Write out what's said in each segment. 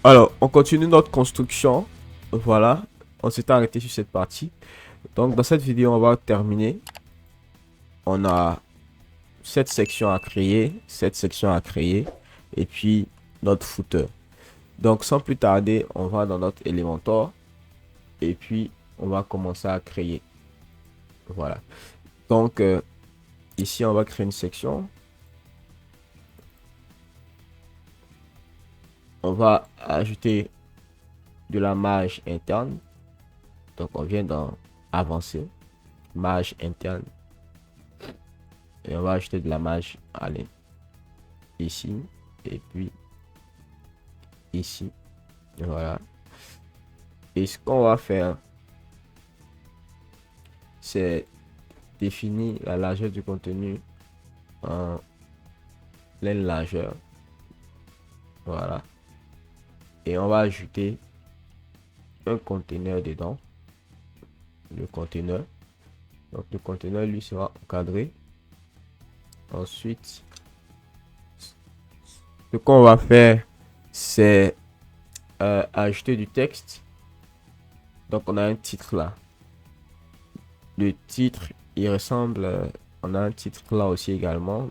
Alors, on continue notre construction. Voilà, on s'est arrêté sur cette partie. Donc, dans cette vidéo, on va terminer. On a cette section à créer, cette section à créer, et puis notre footer. Donc, sans plus tarder, on va dans notre Elementor, et puis on va commencer à créer. Voilà. Donc, ici, on va créer une section. On va ajouter de la marge interne. Donc, on vient dans avancer, marge interne. Et on va ajouter de la marge ici. Et puis ici. Voilà. Et ce qu'on va faire, c'est définir la largeur du contenu en pleine largeur. Voilà. Et on va ajouter un conteneur dedans. Le conteneur. Donc le conteneur lui sera encadré. Ensuite, ce qu'on va faire, c'est ajouter du texte. Donc on a un titre là. Le titre, il ressemble, on a un titre là aussi également.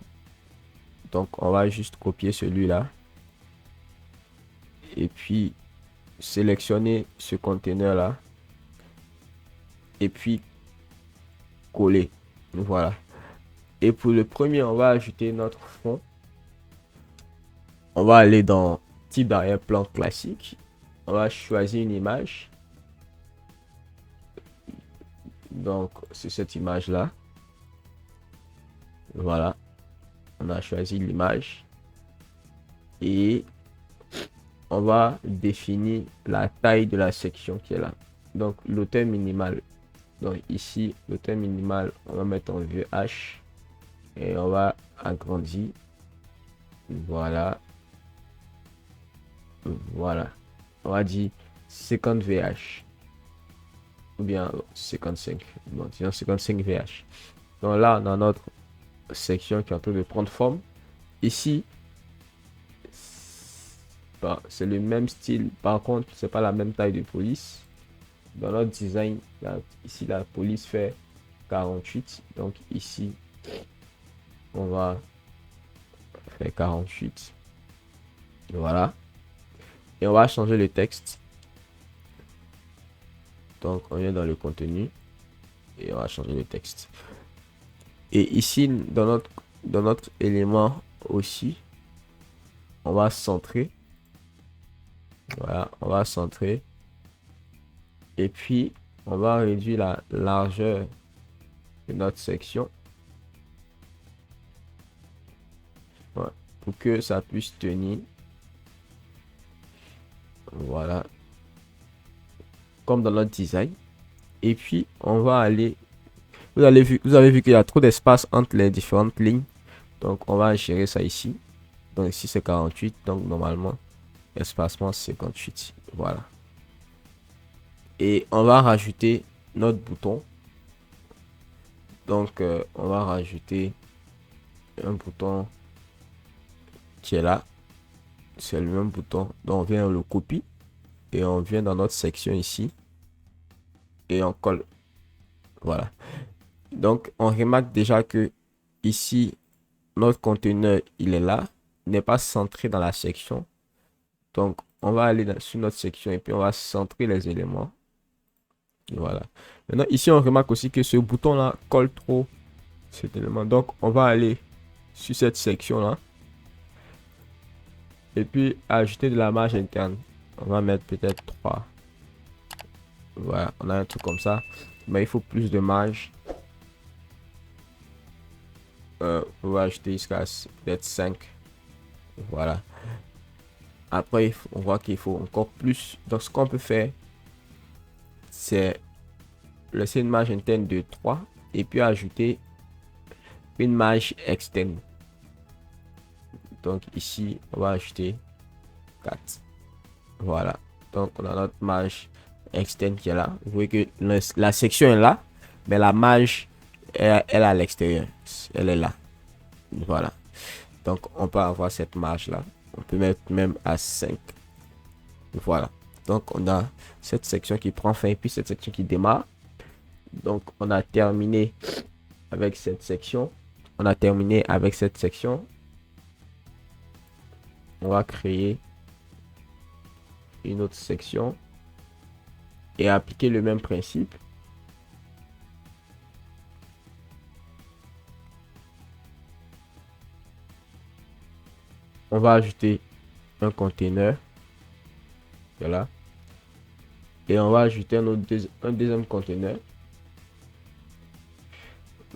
Donc on va juste copier celui-là. Et puis sélectionner ce conteneur là. Et puis coller. Voilà. Et pour le premier, on va ajouter notre fond. On va aller dans type d'arrière-plan classique. On va choisir une image. Donc, c'est cette image-là. Voilà. On a choisi l'image. Et on va définir la taille de la section qui est là. Donc, l'auteur minimal. Donc, ici, l'auteur minimal, on va mettre en VH. Et on va agrandir. Voilà. Voilà. On va dire 50 VH. Ou bien 55. Bon, disons 55 VH. Donc là, on a notre section qui est en train de prendre forme. Ici, c'est le même style. Par contre, c'est pas la même taille de police. Dans notre design, là, ici, la police fait 48. Donc ici, on va faire 48. Voilà. Et on va changer le texte. Donc, on vient dans le contenu. Et on va changer le texte. Et ici, dans notre élément aussi, on va centrer. Voilà, on va centrer. Et puis, on va réduire la largeur de notre section. Voilà, pour que ça puisse tenir. Voilà. Comme dans notre design. Et puis, on va aller... vous avez vu qu'il y a trop d'espace entre les différentes lignes. Donc, on va gérer ça ici. Donc, ici, c'est 48. Donc, normalement, espacement 58. Voilà. Et on va rajouter notre bouton. Donc, on va rajouter un bouton qui est là. C'est le même bouton. Donc, on vient, on le copie. Et on vient dans notre section ici. Et on colle. Voilà. Donc, on remarque déjà que ici, notre conteneur, il est là. Il n'est pas centré dans la section. Donc, on va aller sur notre section et puis on va centrer les éléments. Voilà. Maintenant, ici, on remarque aussi que ce bouton-là colle trop cet élément. Donc, on va aller sur cette section-là. Et puis, ajouter de la marge interne. On va mettre peut-être 3. Voilà, on a un truc comme ça. Mais il faut plus de marge. On va ajouter jusqu'à peut-être 5. Voilà. Après, on voit qu'il faut encore plus. Donc, ce qu'on peut faire, c'est laisser une marge interne de 3 et puis ajouter une marge externe. Donc, ici, on va ajouter 4. Voilà. Donc, on a notre marge externe qui est là. Vous voyez que la section est là, mais la marge elle est à l'extérieur. Elle est là. Voilà. Donc, on peut avoir cette marge là. On peut mettre même à 5. Voilà. Donc, on a cette section qui prend fin et puis cette section qui démarre. Donc, on a terminé avec cette section. On a terminé avec cette section. On va créer une autre section et appliquer le même principe. On va ajouter un container. Voilà. Et on va ajouter un deuxième container.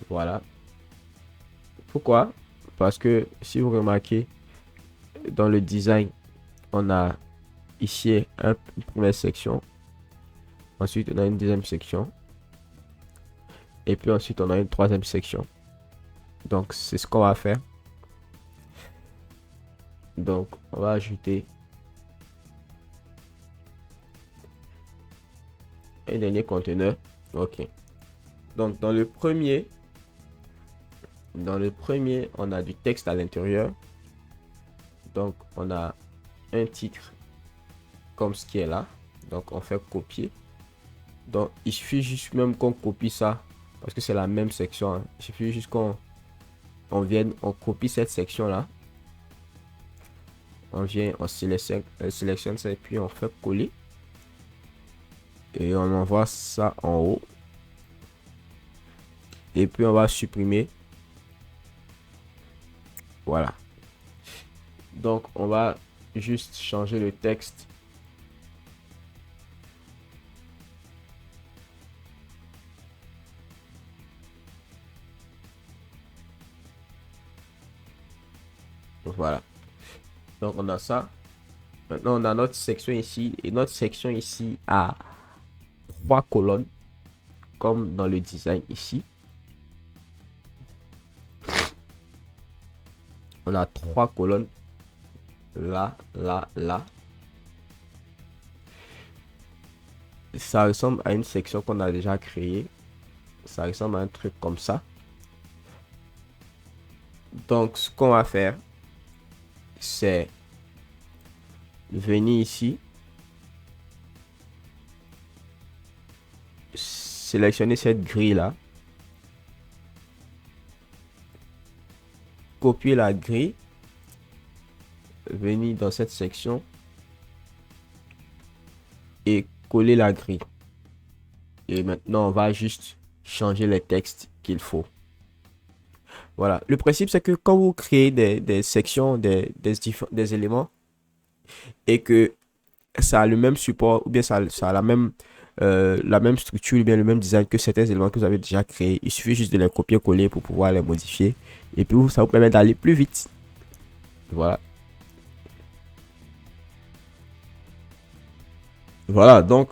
Voilà. Pourquoi? Parce que si vous remarquez, dans le design, on a ici une première section. Ensuite, on a une deuxième section. Et puis ensuite, on a une troisième section. Donc, c'est ce qu'on va faire. Donc, on va ajouter un dernier conteneur. Ok. Donc, dans le premier, on a du texte à l'intérieur. Donc, on a un titre comme ce qui est là. Donc, on fait copier. Donc, il suffit juste même qu'on copie ça. Parce que c'est la même section. Hein. Il suffit juste qu'on on copie cette section-là. On vient, on sélectionne ça et puis on fait coller. Et on envoie ça en haut. Et puis on va supprimer. Voilà. Donc on va juste changer le texte. Voilà. Donc on a ça. Maintenant on a notre section ici. Et notre section ici a 3 colonnes. Comme dans le design ici. On a 3 colonnes. Là, là, là. Ça ressemble à une section qu'on a déjà créée. Ça ressemble à un truc comme ça. Donc, ce qu'on va faire, c'est venir ici. Sélectionner cette grille-là. Copier la grille. Venir dans cette section. Et coller la grille. Et maintenant, on va juste changer les textes qu'il faut. Voilà. Le principe, c'est que quand vous créez des sections, des éléments, et que ça a le même support, ou bien ça a la même structure, ou bien le même design que certains éléments que vous avez déjà créés, il suffit juste de les copier-coller pour pouvoir les modifier. Et puis, ça vous permet d'aller plus vite. Voilà. Voilà, donc,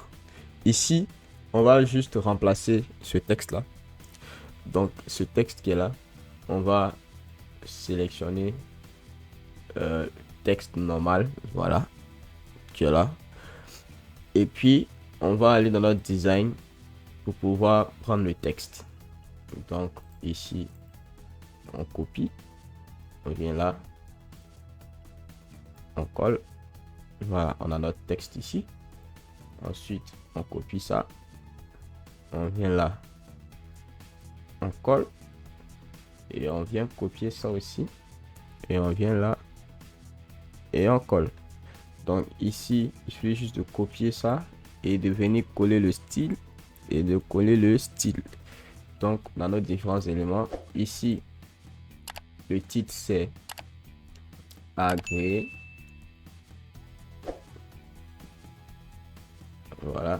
ici, on va juste remplacer ce texte-là. Donc, ce texte qui est là, on va sélectionner texte normal, voilà, qui est là. Et puis, on va aller dans notre design pour pouvoir prendre le texte. Donc, ici, on copie, on vient là, on colle. Voilà, on a notre texte ici. Ensuite, on copie ça, on vient là, on colle. Et on vient copier ça aussi. Et on vient là. Et on colle. Donc ici, il suffit juste de copier ça. Et de venir coller le style. Et de coller le style. Donc dans nos différents éléments. Ici, le titre c'est agréé. Voilà.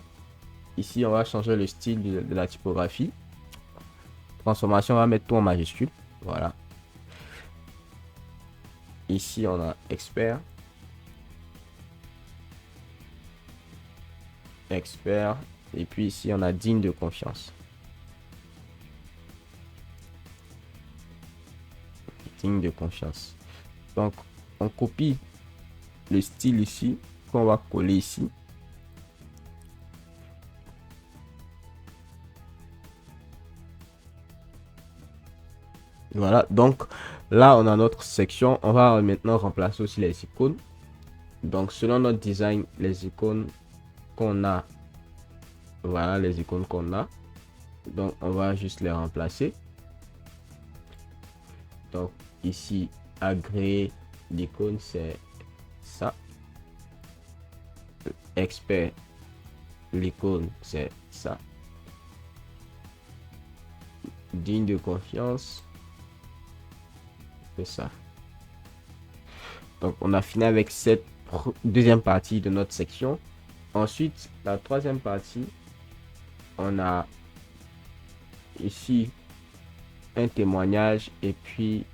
Ici, on va changer le style de la typographie. Transformation, on va mettre tout en majuscule. Voilà. Ici, on a expert. Expert. Et puis ici, on a digne de confiance. Digne de confiance. Donc, on copie le style ici, qu'on va coller ici. Voilà, donc là, on a notre section. On va maintenant remplacer aussi les icônes. Donc, selon notre design, les icônes qu'on a, voilà les icônes qu'on a. Donc, on va juste les remplacer. Donc, ici, agréer l'icône, c'est ça. Expert, l'icône, c'est ça. Digne de confiance, c'est ça. Donc, on a fini avec cette deuxième partie de notre section. Ensuite, la troisième partie, on a ici un témoignage et puis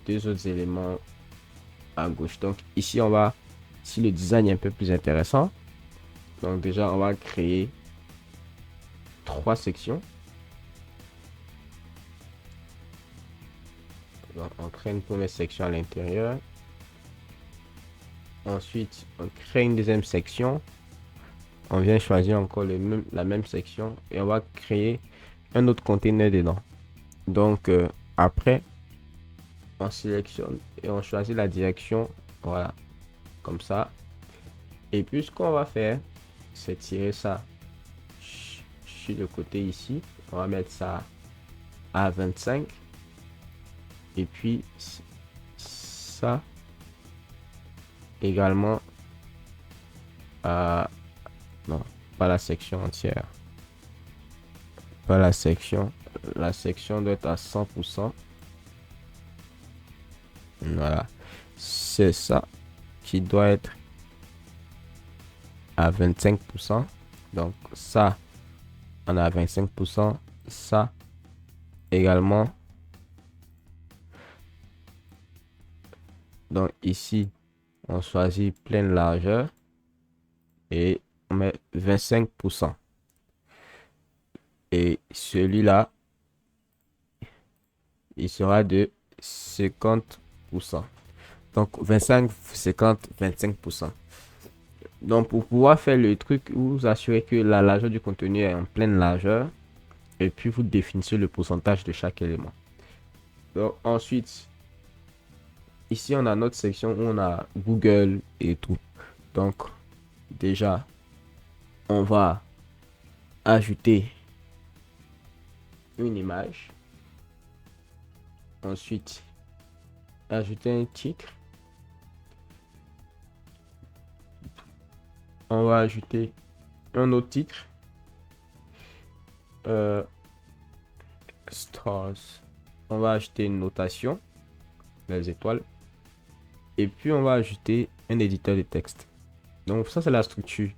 deux autres éléments à gauche. Donc ici on va, si le design est un peu plus intéressant, donc déjà on va créer trois sections. Donc, on crée une première section à l'intérieur. Ensuite on crée une deuxième section. On vient choisir encore la même section et on va créer un autre conteneur dedans. Donc après on sélectionne et on choisit la direction, voilà, comme ça. Et puis ce qu'on va faire, c'est tirer ça sur le côté ici. On va mettre ça à 25. Et puis ça également à... Non, pas la section entière. Pas la section. La section doit être à 100%. Voilà. C'est ça qui doit être à 25%. Donc ça, on a 25%. Ça également. Donc ici, on choisit pleine largeur et on met 25%. Et celui-là, il sera de 50%. Donc 25, 50, 25%. Donc pour pouvoir faire le truc, vous assurez que la largeur du contenu est en pleine largeur. Et puis vous définissez le pourcentage de chaque élément. Donc ensuite, ici on a notre section où on a Google et tout. Donc déjà, on va ajouter une image. Ensuite, ajouter un titre. On va ajouter un autre titre. Stars. On va ajouter une notation, les étoiles. Et puis on va ajouter un éditeur de texte. Donc ça c'est la structure.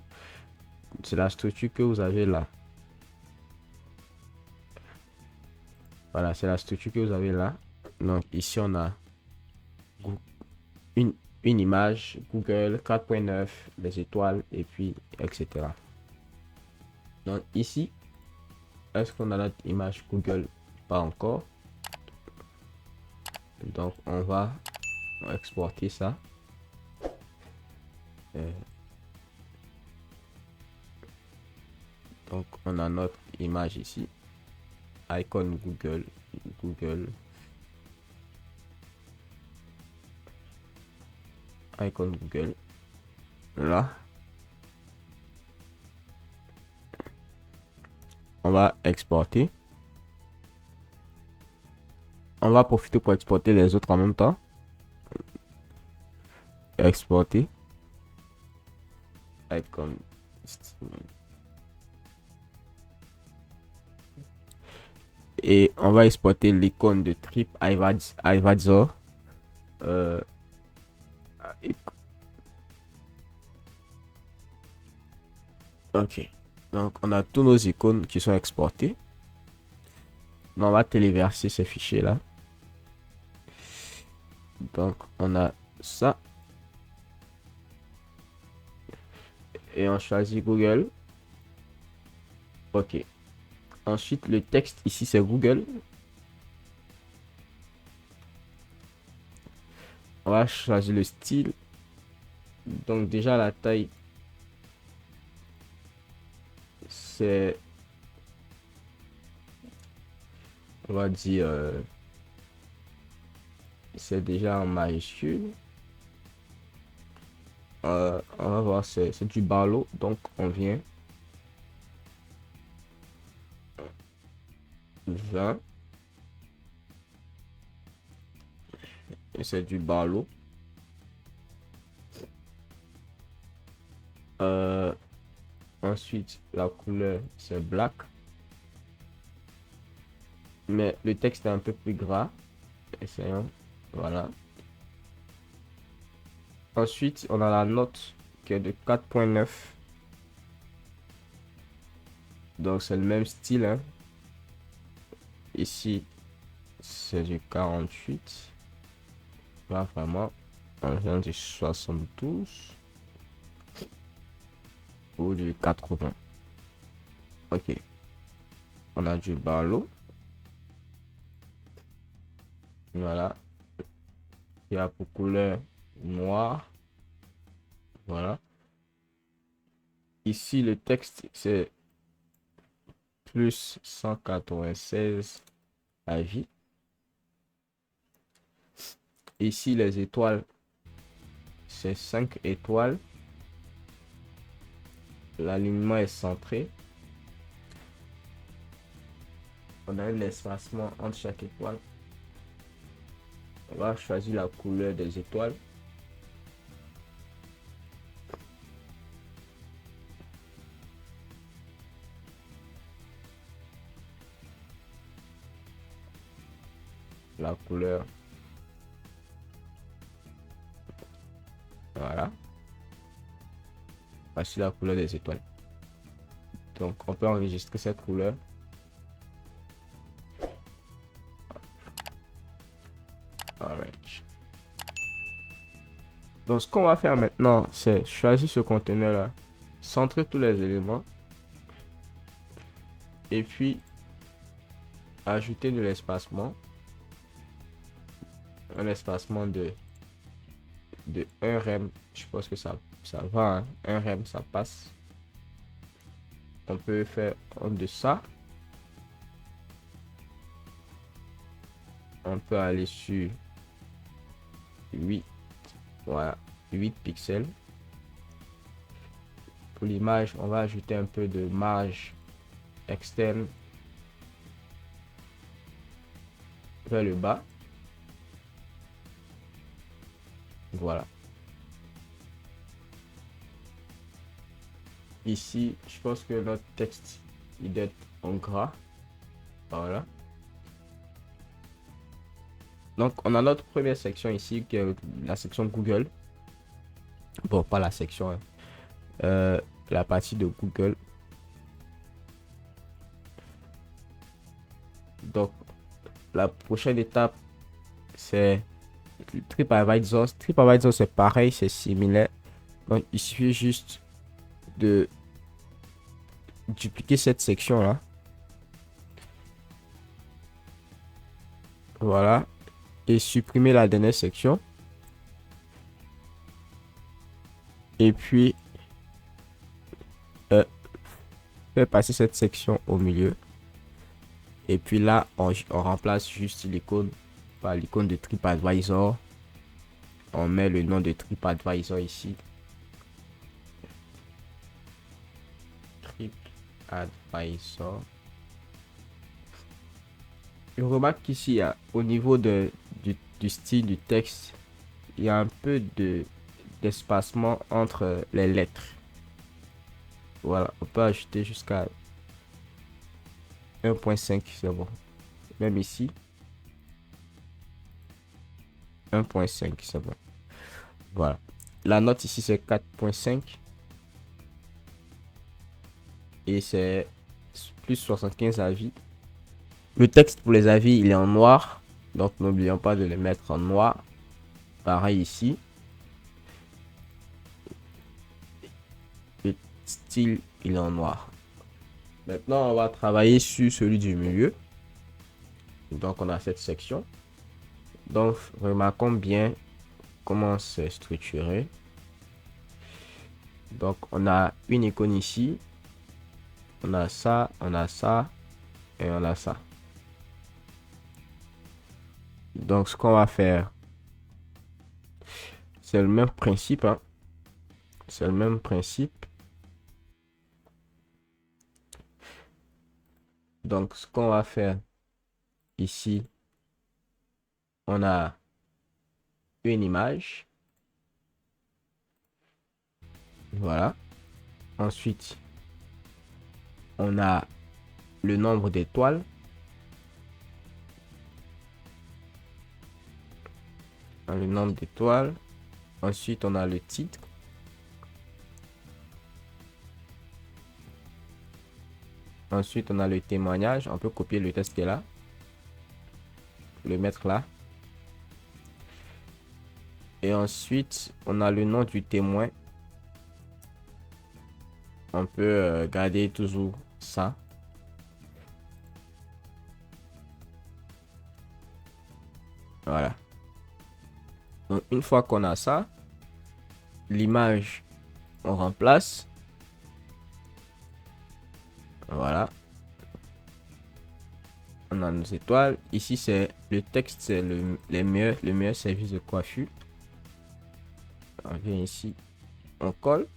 C'est la structure que vous avez là. Voilà, c'est la structure que vous avez là. Donc ici on a une image, Google 4.9, les étoiles et puis etc. Donc ici, est-ce qu'on a notre image Google? Pas encore. Donc on va exporter ça. Donc on a notre image ici. Icon Google. Icon Google. Là. On va exporter. On va profiter pour exporter les autres en même temps. Exporter. Icon. Et on va exporter l'icône de TripAdvisor. Ok. Donc, on a tous nos icônes qui sont exportées. On va téléverser ces fichiers-là. Donc, on a ça. Et on choisit Google. Ok. Ensuite, le texte ici, c'est Google. On va choisir le style. Donc, déjà, la taille, c'est... On va dire... c'est déjà en majuscule. On va voir, c'est du Barlow. Donc, on vient 20 et c'est du Barlow. Ensuite, la couleur, c'est black. Mais le texte est un peu plus gras. Essayons. Voilà. Ensuite, on a la note qui est de 4.9. Donc, c'est le même style, hein. Ici, c'est du 48. Là, vraiment, on vient du 72 ou du 80. Ok. On a du Barlow. Voilà. Il y a pour couleur noire. Voilà. Ici, le texte, c'est plus 196 avis. Ici, les étoiles, c'est 5 étoiles. L'alignement est centré. On a un espacement entre chaque étoile. On va choisir la couleur des étoiles. La couleur. Voilà. Voici la couleur des étoiles. Donc, on peut enregistrer cette couleur. Orange. Donc, ce qu'on va faire maintenant, c'est choisir ce conteneur-là, centrer tous les éléments et puis ajouter de l'espacement. Un espacement de 1 rem. Je pense que ça va, hein. 1 rem, ça passe. On peut faire en deçà. On peut aller sur 8. Voilà, 8 pixels. Pour l'image, on va ajouter un peu de marge externe vers le bas. Voilà. Ici, je pense que notre texte, il doit être en gras. Voilà. Donc, on a notre première section ici, qui est la section Google. Bon, pas la section, hein. La partie de Google. Donc, la prochaine étape, c'est TripAdvisor. TripAdvisor, c'est pareil, c'est similaire. Donc, il suffit juste de dupliquer cette section là. Voilà. Et supprimer la dernière section. Et puis, faire passer cette section au milieu. Et puis là, on remplace juste l'icône par l'icône de TripAdvisor. On met le nom de TripAdvisor ici. TripAdvisor. Je remarque qu'ici, au niveau du style du texte, il y a un peu d'espacement entre les lettres. Voilà, on peut ajouter jusqu'à 1.5, c'est bon. Même ici, 1.5, c'est bon. Voilà. La note ici, c'est 4.5. Et c'est plus 75 avis. Le texte pour les avis, il est en noir. Donc, n'oublions pas de les mettre en noir. Pareil ici. Le style, il est en noir. Maintenant, on va travailler sur celui du milieu. Donc, on a cette section. Donc, remarquons bien comment c'est structuré. Donc, on a une icône ici. On a ça et on a ça. Donc, ce qu'on va faire, c'est le même principe, hein. c'est le même principe. Donc, ce qu'on va faire ici, on a une image. Voilà. Ensuite, on a le nombre d'étoiles. Le nombre d'étoiles. Ensuite, on a le titre. Ensuite, on a le témoignage. On peut copier le texte qui est là. Le mettre là. Et ensuite, on a le nom du témoin. On peut garder toujours ça. Voilà. Donc, une fois qu'on a ça, l'image, on remplace. Voilà. On a nos étoiles. Ici, c'est le texte, c'est le meilleur service de coiffure. On vient ici, on colle.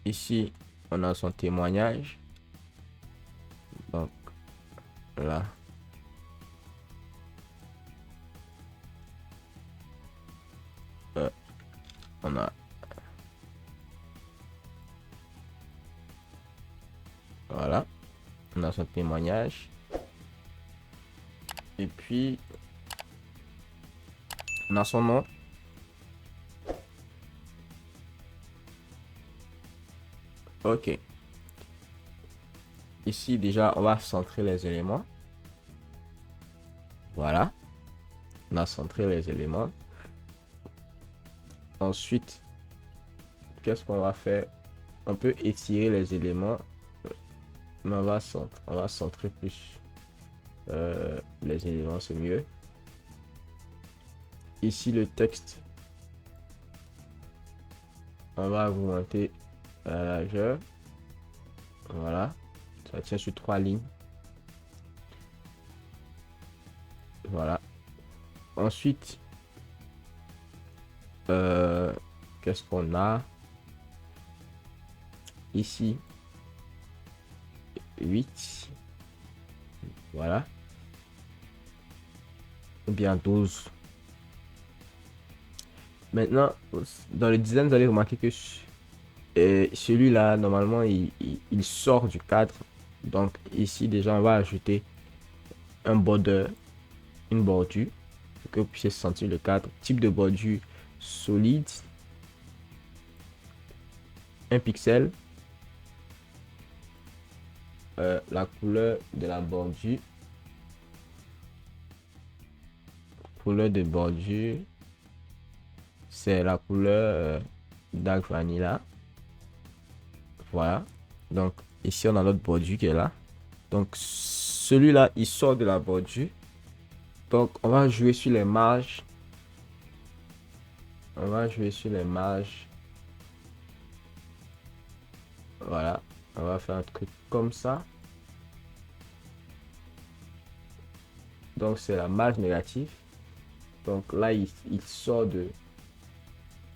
Ici, on a son témoignage. Donc, là. On a. Voilà. On a son témoignage. Et puis, on a son nom. Ok. Ici, déjà, on va centrer les éléments. Voilà. On a centré les éléments. Ensuite, qu'est-ce qu'on va faire? On peut étirer les éléments. Mais on va centrer plus les éléments, c'est mieux. Ici, le texte. On va augmenter la largeur. Voilà. Ça tient sur 3 lignes. Voilà. Ensuite, qu'est-ce qu'on a ici? 8. Voilà. Ou bien 12. Maintenant, dans le design, vous allez remarquer que celui-là, normalement, il sort du cadre. Donc ici, déjà, on va ajouter un border, une bordure, pour que vous puissiez sentir le cadre. Type de bordure solide. 1 pixel. La couleur de la bordure. Couleur de bordure. C'est la couleur Dark Vanilla. Voilà. Donc ici, on a notre bordure qui est là. Donc celui-là, il sort de la bordure. Donc on va jouer sur les marges. On va jouer sur les marges. Voilà. On va faire un truc comme ça. Donc c'est la marge négative. Donc là, il sort de...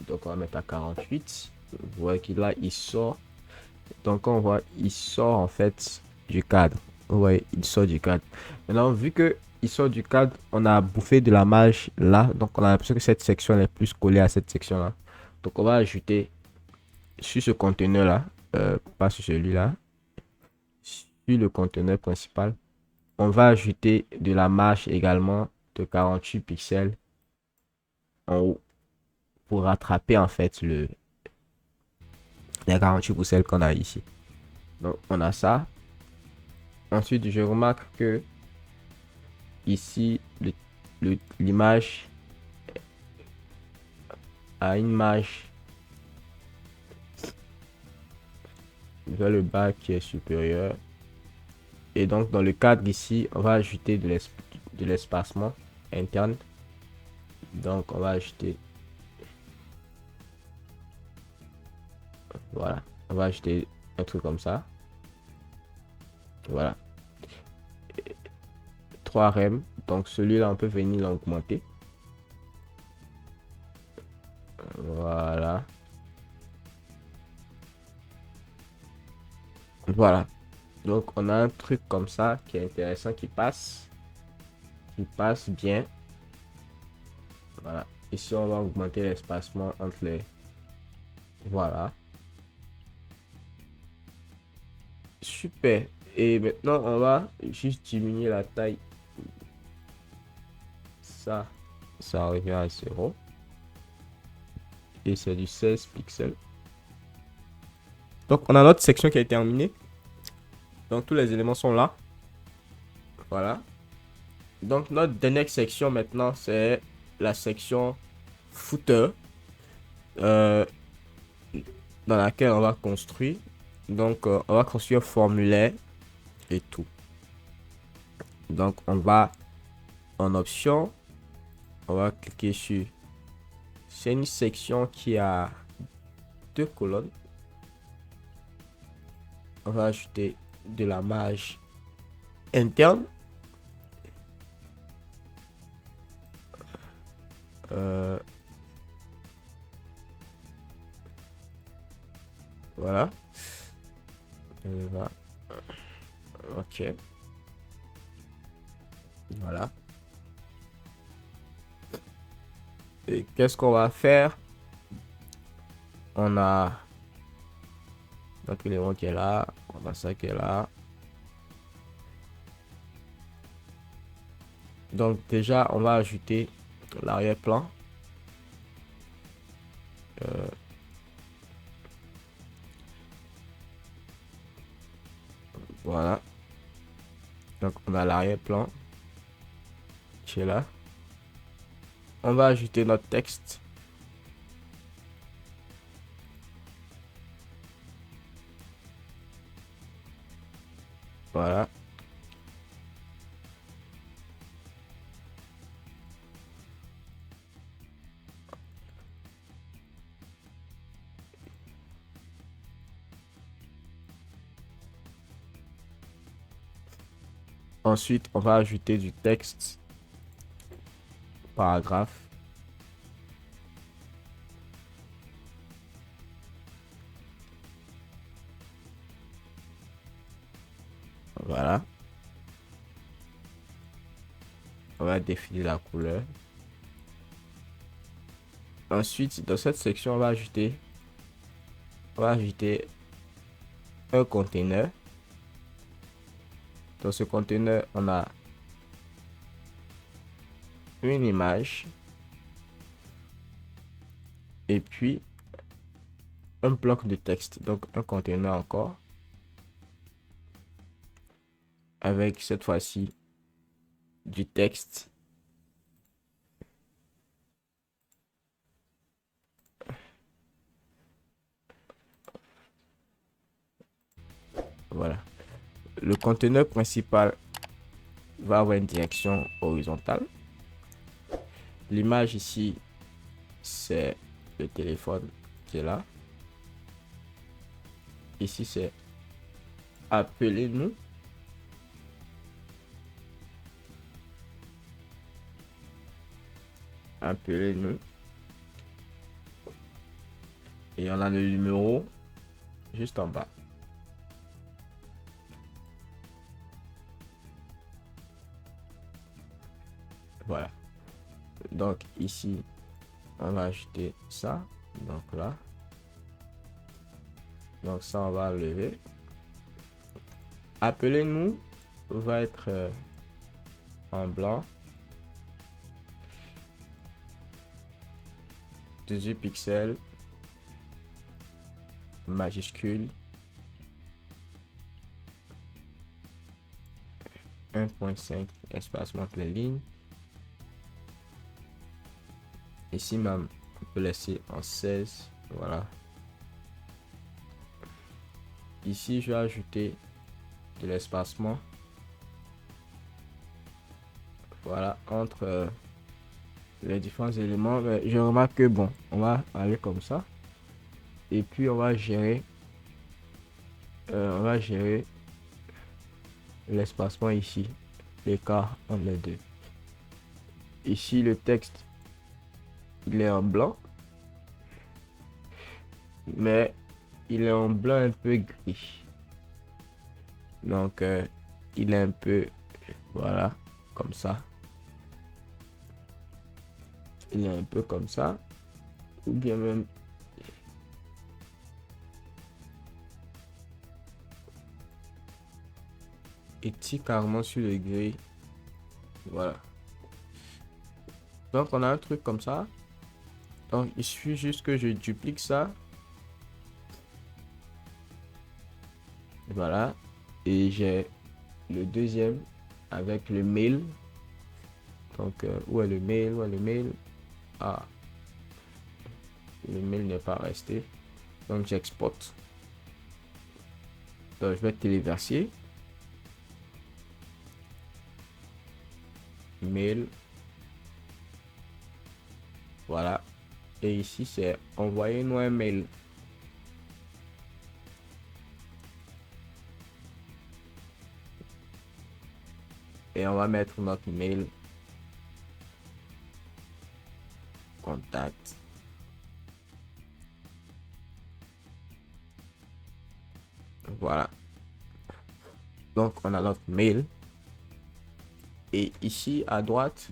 Donc on va mettre à 48. Vous voyez qu'il là, il sort. Donc on voit, il sort en fait du cadre. Vous voyez, il sort du cadre. Maintenant, vu que il sort du cadre, on a bouffé de la marge là. Donc on a l'impression que cette section est plus collée à cette section là. Donc on va ajouter sur ce conteneur là, pas sur celui-là, sur le conteneur principal, on va ajouter de la marge également de 48 pixels en haut pour rattraper en fait les 48 pixels qu'on a ici. Donc on a ça. Ensuite, je remarque que ici l'image a une marge vers le bas qui est supérieure. Et donc dans le cadre ici, on va ajouter de l'espacement interne. Donc on va ajouter, voilà, on va ajouter un truc comme ça. Voilà. 3 rem. Donc celui-là, on peut venir l'augmenter. Voilà. Donc, on a un truc comme ça qui est intéressant qui passe bien. Voilà. Ici, on va augmenter l'espacement entre les. Voilà. Super. Et maintenant, on va juste diminuer la taille. Ça revient à 0. Et c'est du 16 pixels. Donc, on a notre section qui a été terminée. Donc, tous les éléments sont là. Voilà. Donc, notre dernière section maintenant, c'est la section footer. Dans laquelle on va construire. Donc, on va construire un formulaire et tout. Donc, on va en option. On va cliquer sur. C'est une section qui a 2 colonnes. On va ajouter de la marge interne. Voilà. Ok. Voilà. Et qu'est-ce qu'on va faire? On a notre élément qui est là. On a ça qui est là. Donc déjà, on va ajouter l'arrière-plan. Voilà. Donc on a l'arrière-plan qui est là. On va ajouter notre texte. Voilà. Ensuite, on va ajouter du texte. Paragraphe. Voilà. On va définir la couleur. Ensuite, dans cette section, on va ajouter un conteneur. Dans ce conteneur, on a une image et puis un bloc de texte. Donc un conteneur encore avec cette fois-ci du texte. Voilà. Le conteneur principal va avoir une direction horizontale. L'image ici, c'est le téléphone qui est là. Ici, c'est appelez-nous. Appelez-nous. Et on a le numéro juste en bas. Voilà. Donc ici, on va ajouter ça. Donc là. Donc ça, on va lever. Appelez-nous va être en blanc. 18 pixels. Majuscule. 1.5 espacement entre les lignes. Ici même, on peut laisser en 16. Voilà. Ici, je vais ajouter de l'espacement. Voilà, entre les différents éléments. Mais je remarque que bon, on va aller comme ça. Et puis on va gérer l'espacement ici, l'écart entre les deux. Ici, le texte, il est en blanc, mais il est en blanc un peu gris. Donc, il est un peu, voilà, comme ça. Il est un peu comme ça. Ou bien même étire carrément sur le gris. Voilà. Donc, on a un truc comme ça. Donc, il suffit juste que je duplique ça. Voilà. Et j'ai le deuxième avec le mail. Donc, où est le mail? Où est le mail? Ah, le mail n'est pas resté. Donc, j'exporte. Donc, je vais téléverser. Mail. Voilà. Et ici, c'est envoyer-nous un mail. Et on va mettre notre mail. Contact. Voilà. Donc, on a notre mail. Et ici, à droite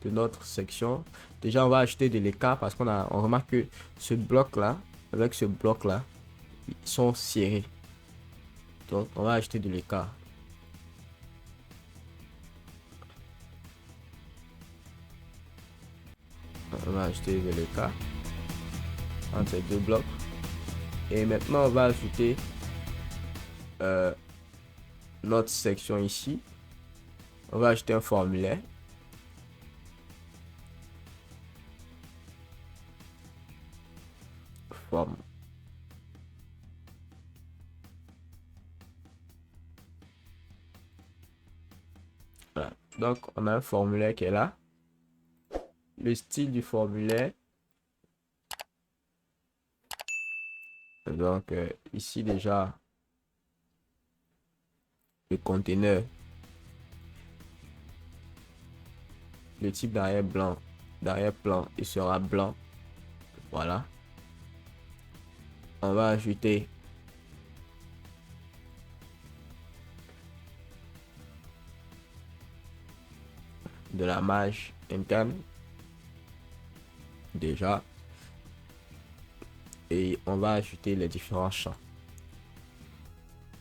de notre section, déjà, on va ajouter de l'écart parce on remarque que ce bloc-là, avec ce bloc-là, ils sont serrés. Donc, on va ajouter de l'écart. On va ajouter de l'écart entre ces deux blocs. Et maintenant, on va ajouter notre section ici. On va ajouter un formulaire. Forme. Voilà. Donc, on a un formulaire qui est là. Le style du formulaire. Donc, ici déjà, le conteneur. Le type d'arrière-plan, il sera blanc. Voilà. On va ajouter de la marge interne. Déjà. Et on va ajouter les différents champs.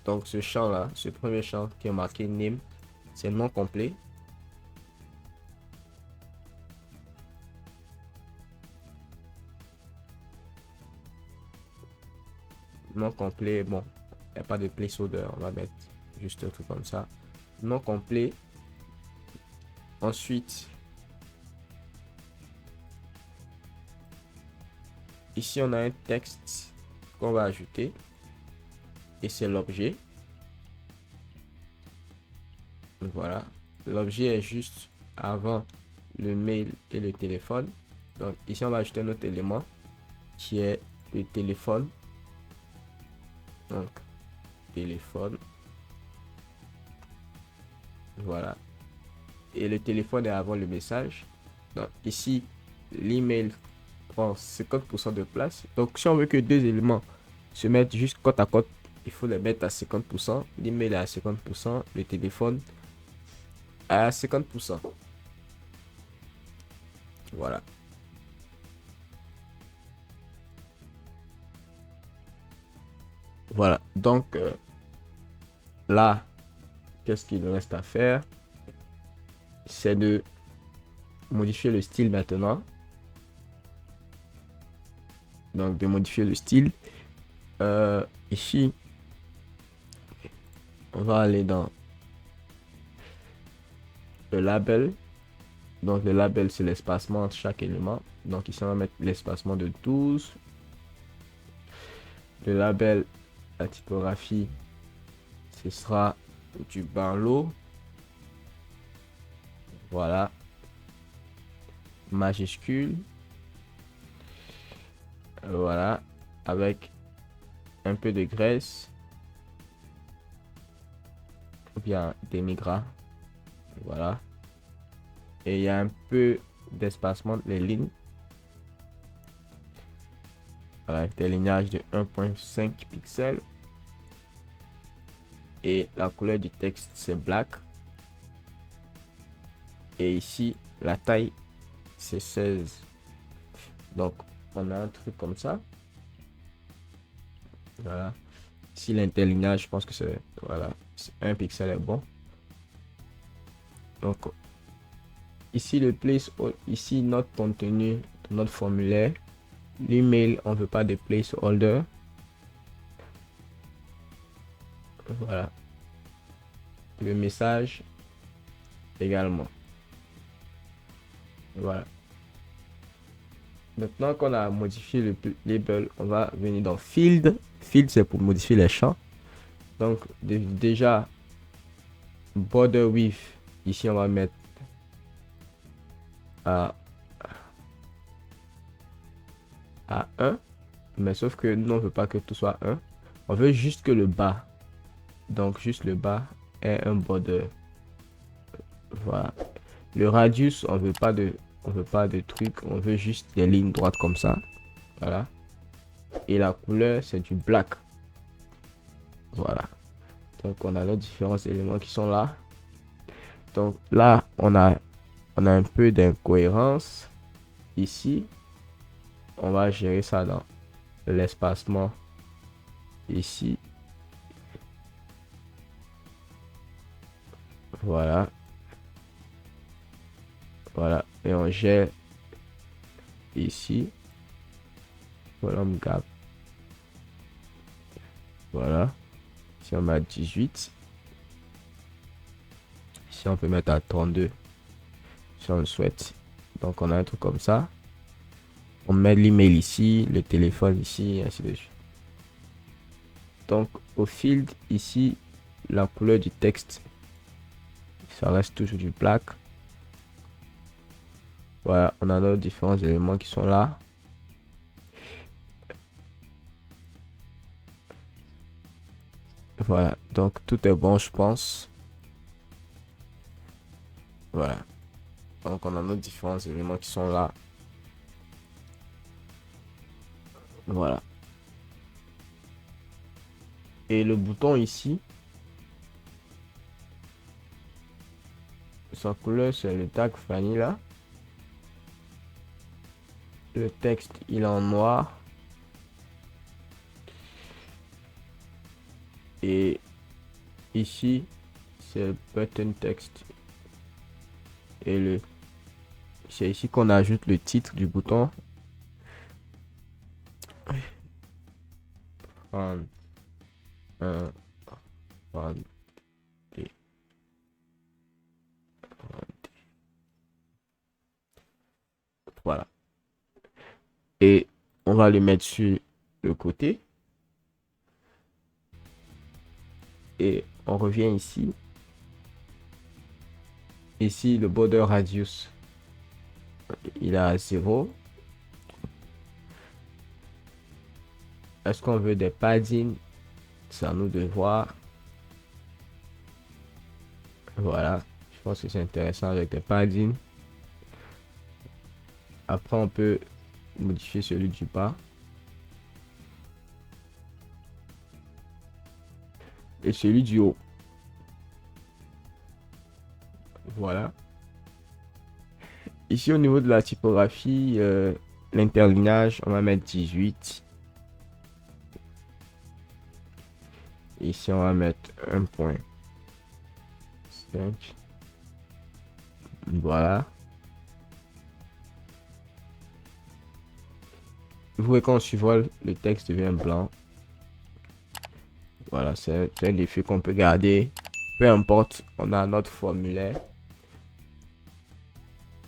Donc ce champ là, ce premier champ qui est marqué name, c'est le nom complet. Nom complet, bon, il n'y a pas de placeholder, on va mettre juste un truc comme ça. Nom complet. Ensuite, ici on a un texte qu'on va ajouter. Et c'est l'objet. Voilà. L'objet est juste avant le mail et le téléphone. Donc ici on va ajouter un autre élément qui est le téléphone. Donc téléphone. Voilà. Et le téléphone est avant le message. Donc ici l'email prend 50% de place. Donc si on veut que deux éléments se mettent juste côte à côte, il faut les mettre à 50%. L'email est à 50%, le téléphone à 50%. Voilà. Voilà. Donc là, qu'est-ce qu'il reste à faire? C'est de modifier le style maintenant. Donc de modifier le style. Ici, on va aller dans le label. Donc le label, c'est l'espacement entre chaque élément. Donc ici, on va mettre l'espacement de 12. Le label, la typographie, ce sera du Barlow. Voilà. Majuscule. Voilà. Avec un peu de graisse. Ou bien des migras. Voilà. Et il y a un peu d'espacement les lignes. Voilà, avec des lignages de 1.5 pixels. Et la couleur du texte, c'est black. Et ici, la taille, c'est 16. Donc, on a un truc comme ça. Voilà. Ici, l'interlignage, je pense que c'est... Voilà. 1 pixel est bon. Donc, ici, le place... Ici, notre contenu, notre formulaire. L'email, on ne veut pas de placeholder. Voilà. Le message également. Voilà. Maintenant qu'on a modifié le label, on va venir dans Field. Field, c'est pour modifier les champs. Donc, déjà, border width. Ici, on va mettre à 1. Mais sauf que nous, on ne veut pas que tout soit 1. On veut juste que le bas. Donc, juste le bas ait un border. Voilà. Le radius, on veut pas de trucs. On veut juste des lignes droites comme ça. Voilà. Et la couleur, c'est du black. Voilà. Donc, on a les différents éléments qui sont là. Donc, là, on a un peu d'incohérence. Ici, on va gérer ça dans l'espacement. Ici. Voilà. Voilà. Et on gère ici. Volume gap. Voilà. Si on met à 18. Ici, on peut mettre à 32. Si on le souhaite. Donc, on a un truc comme ça. On met l'email ici, le téléphone ici, et ainsi de suite. Donc, au field, ici, la couleur du texte, ça reste toujours du black. Voilà, on a nos différents éléments qui sont là. Voilà, donc tout est bon, je pense. Voilà. Donc, on a nos différents éléments qui sont là. Voilà. Et le bouton ici, sa couleur, c'est le tag vanilla. Le texte, il est en noir. Et ici, c'est le button text. Et c'est ici qu'on ajoute le titre du bouton. Voilà. Et on va le mettre sur le côté. Et on revient ici. Ici, le border radius, il est à 0. Est-ce qu'on veut des padding? C'est à nous de voir. Voilà. Je pense que c'est intéressant avec des padding. Après, on peut modifier celui du bas. Et celui du haut. Voilà. Ici, au niveau de la typographie, l'interlignage, on va mettre 18. Ici, on va mettre 1.5. Voilà. Vous voyez quand on survole, le texte devient blanc. Voilà, c'est un effet qu'on peut garder. Peu importe, on a notre formulaire.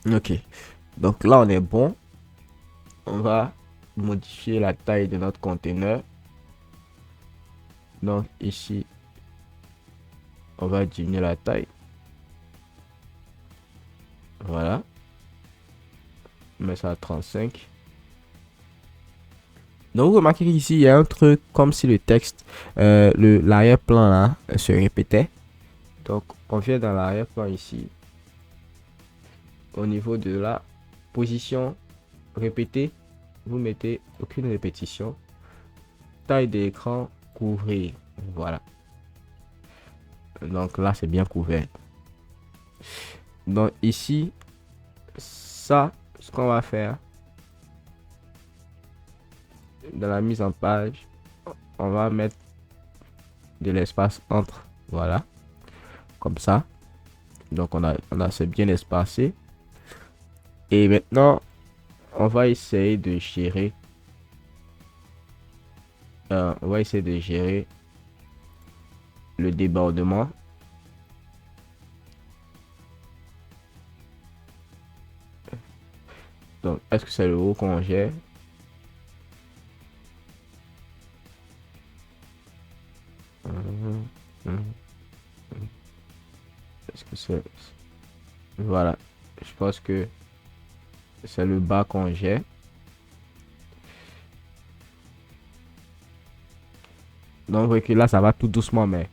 Ok. Donc là, on est bon. On va modifier la taille de notre conteneur. Donc ici, on va diminuer la taille. Voilà. On met ça à 35. Donc vous remarquez qu'ici, il y a un truc comme si le texte, l'arrière-plan là, se répétait. Donc on vient dans l'arrière-plan ici. Au niveau de la position répétée, vous mettez aucune répétition. Taille d'écran, couvrir. Voilà. Donc là, c'est bien couvert. Donc ici, ça, ce qu'on va faire dans la mise en page, on va mettre de l'espace entre. Voilà. Comme ça. Donc on a c'est bien espacé. Et maintenant, on va essayer de gérer. On va essayer de gérer le débordement. Donc, est-ce que c'est le haut qu'on gère? Est-ce que c'est... Voilà. Je pense que c'est le bas qu'on gère. Donc, vous voyez que là, ça va tout doucement, mais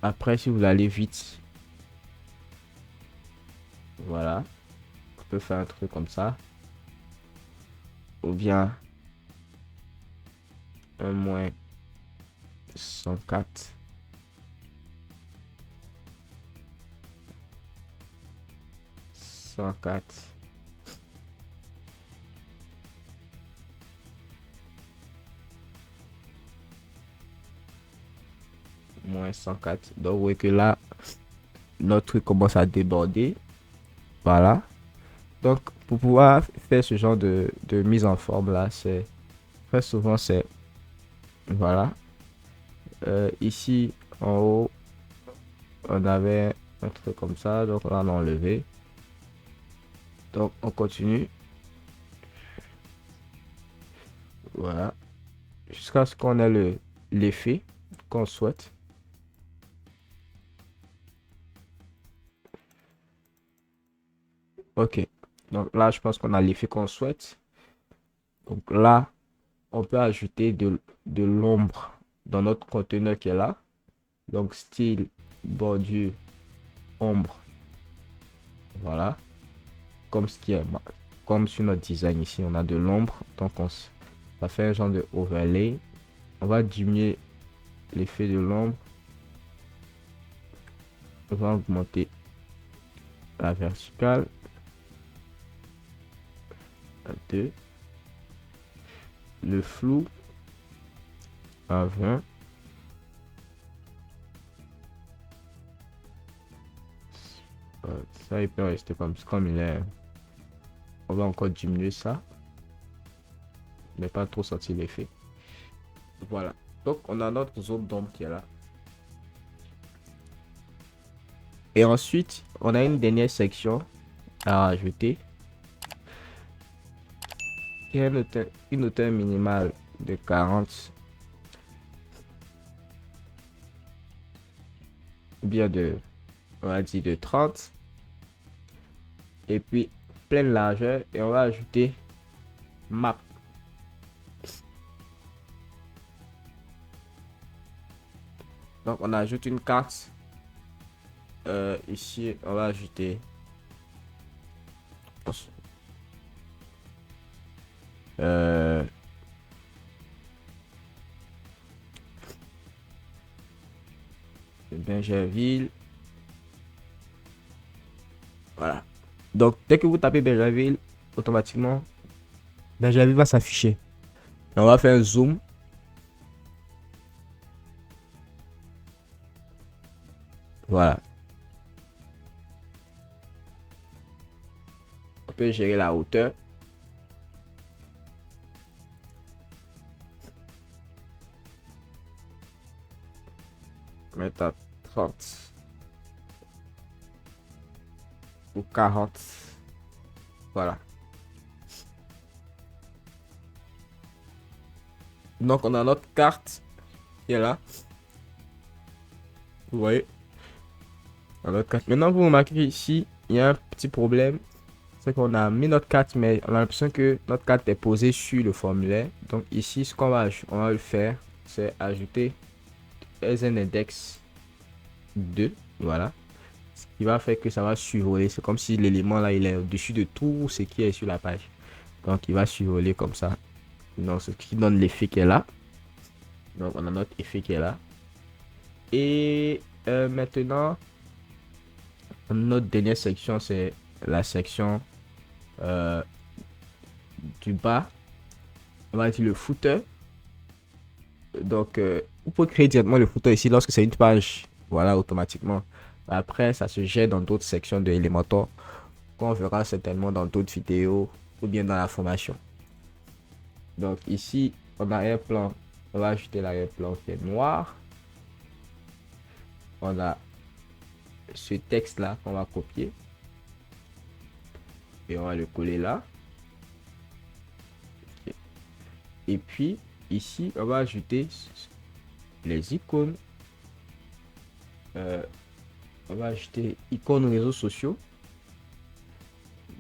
après, si vous allez vite, voilà, on peut faire un truc comme ça. Ou bien un moins 104. Moins 104. Donc, vous voyez que là, notre truc commence à déborder. Voilà. Donc, pour pouvoir faire ce genre de mise en forme là, c'est très souvent, c'est voilà. Ici, en haut, on avait un truc comme ça. Donc, là, on a enlevé. Donc, on continue. Voilà. Jusqu'à ce qu'on ait l'effet qu'on souhaite. Ok. Donc là, je pense qu'on a l'effet qu'on souhaite. Donc là, on peut ajouter de l'ombre dans notre conteneur qui est là. Donc style, bordure, ombre. Voilà. Comme ce qui est, comme sur notre design ici, on a de l'ombre. Donc on va faire un genre de overlay. On va diminuer l'effet de l'ombre. On va augmenter la verticale à 2. Le flou à 20. Ça, il peut rester comme il est. On va encore diminuer ça. Mais pas trop sentir l'effet. Voilà. Donc, on a notre zone d'ombre qui est là. Et ensuite, on a une dernière section à rajouter. Qui est une hauteur minimale de 40. Ou bien on va dire de 30. Et puis, pleine largeur. Et on va ajouter map. Donc, on ajoute une carte. Ici, on va ajouter Bingerville. Voilà. Donc, dès que vous tapez Bingerville, automatiquement, Bingerville va s'afficher. On va faire un zoom. Voilà. On peut gérer la hauteur. Mettre à 30 ou 40. Voilà. Donc, on a notre carte qui est là. Vous voyez. Notre carte. Maintenant, vous remarquez ici, il y a un petit problème. C'est qu'on a mis notre carte, mais on a l'impression que notre carte est posée sur le formulaire. Donc, ici, ce qu'on va le faire, c'est ajouter as un index 2. Voilà. Ce qui va faire que ça va survoler. C'est comme si l'élément là, il est au-dessus de tout ce qui est sur la page. Donc, il va survoler comme ça. Donc, ce qui donne l'effet qui est là. Donc, on a notre effet qui est là. Et Maintenant, notre dernière section, c'est la section du bas. On va dire le footer. Donc, vous pouvez créer directement le footer ici lorsque c'est une page. Voilà, automatiquement. Après, ça se gère dans d'autres sections de Elementor qu'on verra certainement dans d'autres vidéos ou bien dans la formation. Donc, ici, en arrière-plan, on va ajouter l'arrière-plan qui est noir. On a ce texte-là qu'on va copier. Et on va le coller là. Et puis, ici, on va ajouter les icônes. On va ajouter icônes réseaux sociaux.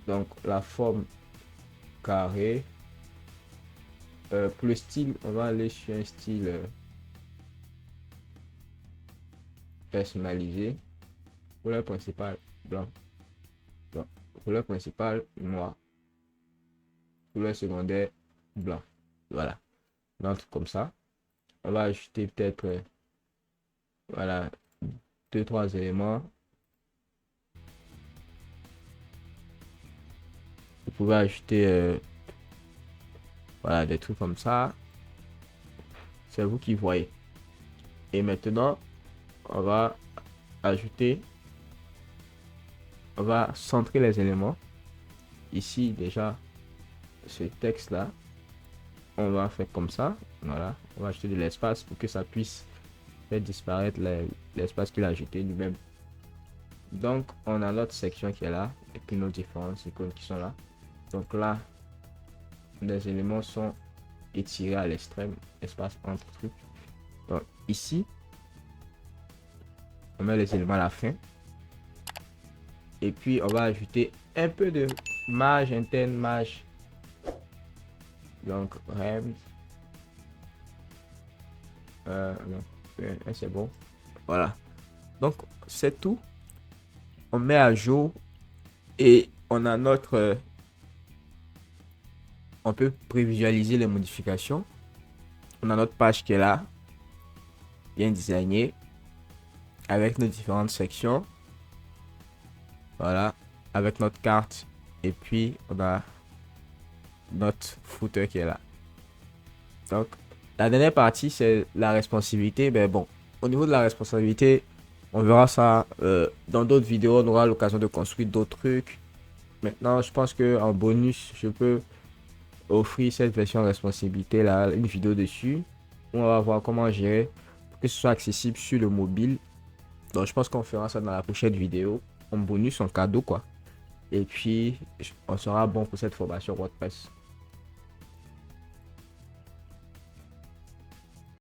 Donc, la forme carré. Pour le style, on va aller sur un style personnalisé. Couleur principale, blanc. Blanc. Couleur principale, noir. Couleur secondaire, blanc. Voilà. Donc, comme ça. On va ajouter peut-être voilà, 2-3 éléments. Vous pouvez ajouter voilà, des trucs comme ça. C'est vous qui voyez. Et maintenant, on va ajouter, on va centrer les éléments. Ici, déjà, ce texte-là, on va faire comme ça. Voilà, on va ajouter de l'espace pour que ça puisse faire disparaître l'espace qu'il a ajouté lui-même. Donc, on a l'autre section qui est là, et puis nos différentes icônes qui sont là. Donc là, les éléments sont étirés à l'extrême, espace entre trucs. Donc ici, on met les éléments à la fin. Et puis, on va ajouter un peu de marge interne, marge. Donc, rem. C'est bon. Voilà. Donc, c'est tout. On met à jour et on a notre... on peut prévisualiser les modifications. On a notre page qui est là, bien designée, avec nos différentes sections. Voilà, avec notre carte. Et puis, on a notre footer qui est là. Donc, la dernière partie, c'est la responsabilité. Mais bon, au niveau de la responsabilité, on verra ça dans d'autres vidéos. On aura l'occasion de construire d'autres trucs. Maintenant, je pense que en bonus, je peux offrir cette version de responsabilité là, une vidéo dessus. On va voir comment gérer pour que ce soit accessible sur le mobile. Donc, je pense qu'on fera ça dans la prochaine vidéo. En bonus, en cadeau, quoi. Et puis, on sera bon pour cette formation WordPress.